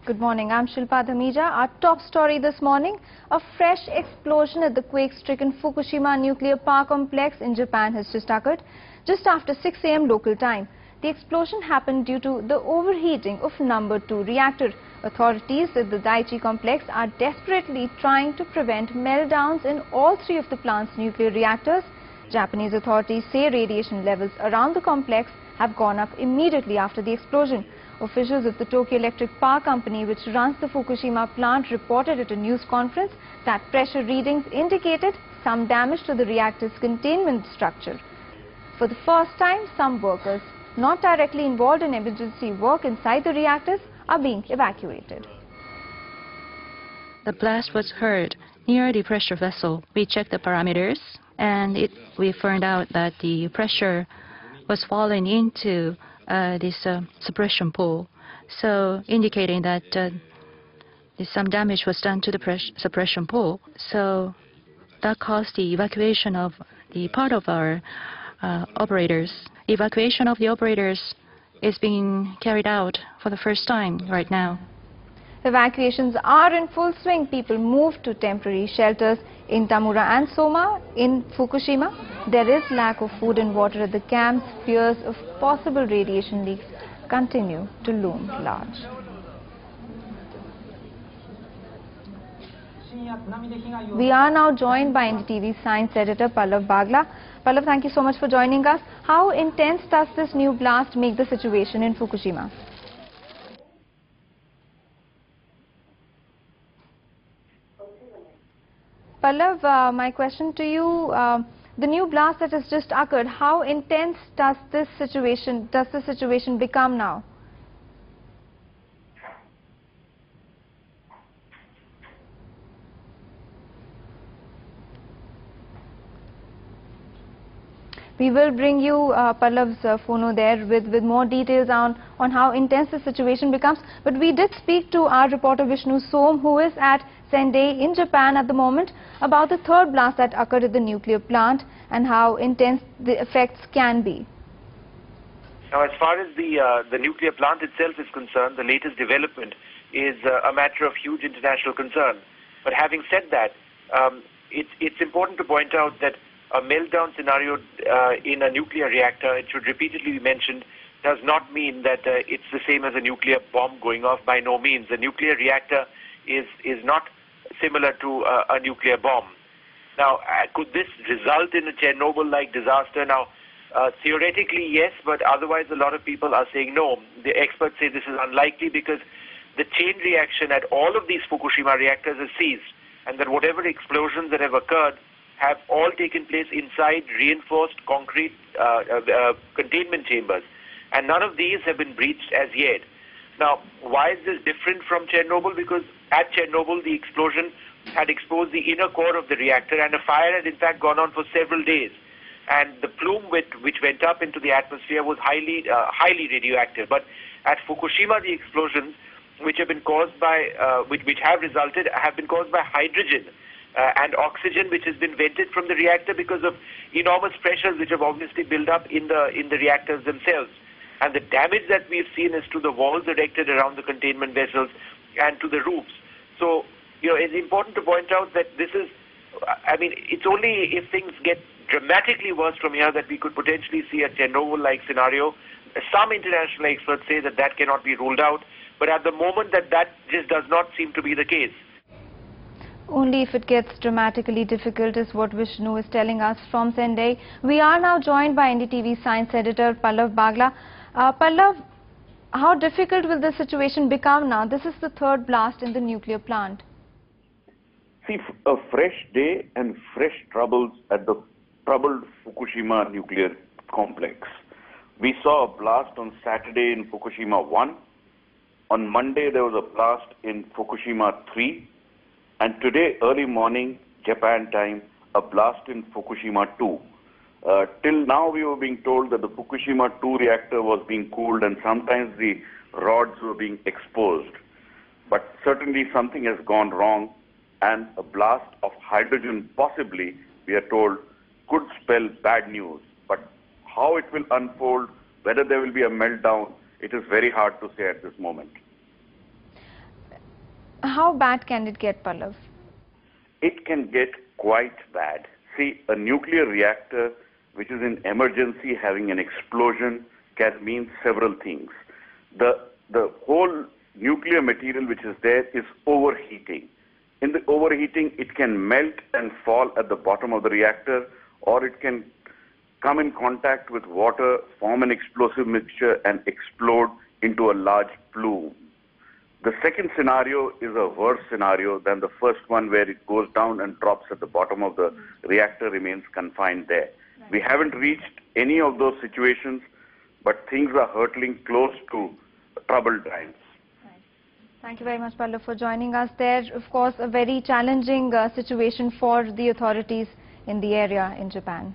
Good morning, I'm Shilpa Dhamija. Our top story this morning, a fresh explosion at the quake-stricken Fukushima nuclear power complex in Japan has just occurred, just after 6 a.m. local time. The explosion happened due to the overheating of number 2 reactor. Authorities at the Daiichi complex are desperately trying to prevent meltdowns in all 3 of the plant's nuclear reactors. Japanese authorities say radiation levels around the complex have gone up immediately after the explosion. Officials of the Tokyo Electric Power Company, which runs the Fukushima plant, reported at a news conference that pressure readings indicated some damage to the reactor's containment structure. For the first time, some workers not directly involved in emergency work inside the reactors are being evacuated. The blast was heard near the pressure vessel. We checked the parameters and we found out that the pressure was falling into this suppression pool, so indicating that some damage was done to the suppression pool. So that caused the evacuation of the part of our operators. Evacuation of the operators is being carried out for the first time right now. Evacuations are in full swing. People move to temporary shelters in Tamura and Soma. In Fukushima, there is lack of food and water at the camps. Fears of possible radiation leaks continue to loom large. We are now joined by NDTV science editor Pallav Bagla. Pallav, thank you so much for joining us. How intense does this new blast make the situation in Fukushima? Pallav, my question to you, the new blast that has just occurred, how intense does the situation become now? We will bring you Pallav's phono there with more details on how intense the situation becomes. But we did speak to our reporter Vishnu Som, who is at Sendai in Japan at the moment, about the third blast that occurred at the nuclear plant and how intense the effects can be. Now, as far as the nuclear plant itself is concerned, the latest development is a matter of huge international concern. But having said that, it's important to point out that a meltdown scenario in a nuclear reactor, it should repeatedly be mentioned, does not mean that it's the same as a nuclear bomb going off. By no means. A nuclear reactor is not similar to a nuclear bomb. Now, could this result in a Chernobyl-like disaster? Now, theoretically, yes, but otherwise a lot of people are saying no. The experts say this is unlikely because the chain reaction at all of these Fukushima reactors has ceased, and that whatever explosions that have occurred have all taken place inside reinforced concrete containment chambers, and none of these have been breached as yet. Now, why is this different from Chernobyl? Because at Chernobyl, the explosion had exposed the inner core of the reactor, and a fire had in fact gone on for several days. And the plume which went up into the atmosphere was highly radioactive. But at Fukushima, the explosions which have been caused by, which have resulted, have been caused by hydrogen and oxygen, which has been vented from the reactor because of enormous pressures which have obviously built up in the reactors themselves. And the damage that we've seen is to the walls erected around the containment vessels and to the roofs. So, it's important to point out that this is, it's only if things get dramatically worse from here that we could potentially see a Chernobyl-like scenario. Some international experts say that that cannot be ruled out, but at the moment that just does not seem to be the case. Only if it gets dramatically difficult is what Vishnu is telling us from Sendai. We are now joined by NDTV science editor Pallav Bagla. Pallav, how difficult will the situation become now? This is the third blast in the nuclear plant. See, a fresh day and fresh troubles at the troubled Fukushima nuclear complex. We saw a blast on Saturday in Fukushima 1. On Monday, there was a blast in Fukushima 3. And today, early morning, Japan time, a blast in Fukushima 2. Till now, we were being told that the Fukushima 2 reactor was being cooled and sometimes the rods were being exposed. But certainly something has gone wrong, and a blast of hydrogen possibly, we are told, could spell bad news. But how it will unfold, whether there will be a meltdown, it is very hard to say at this moment. How bad can it get, Pallav? It can get quite bad. See, a nuclear reactor which is in emergency having an explosion can mean several things. The whole nuclear material which is there is overheating. In the overheating, it can melt and fall at the bottom of the reactor, or it can come in contact with water, form an explosive mixture, and explode into a large plume. The second scenario is a worse scenario than the first one, where it goes down and drops at the bottom of the reactor, remains confined there. Right. We haven't reached any of those situations, but things are hurtling close to troubled times. Right. Thank you very much, Pallav, for joining us there. Of course, a very challenging situation for the authorities in the area in Japan.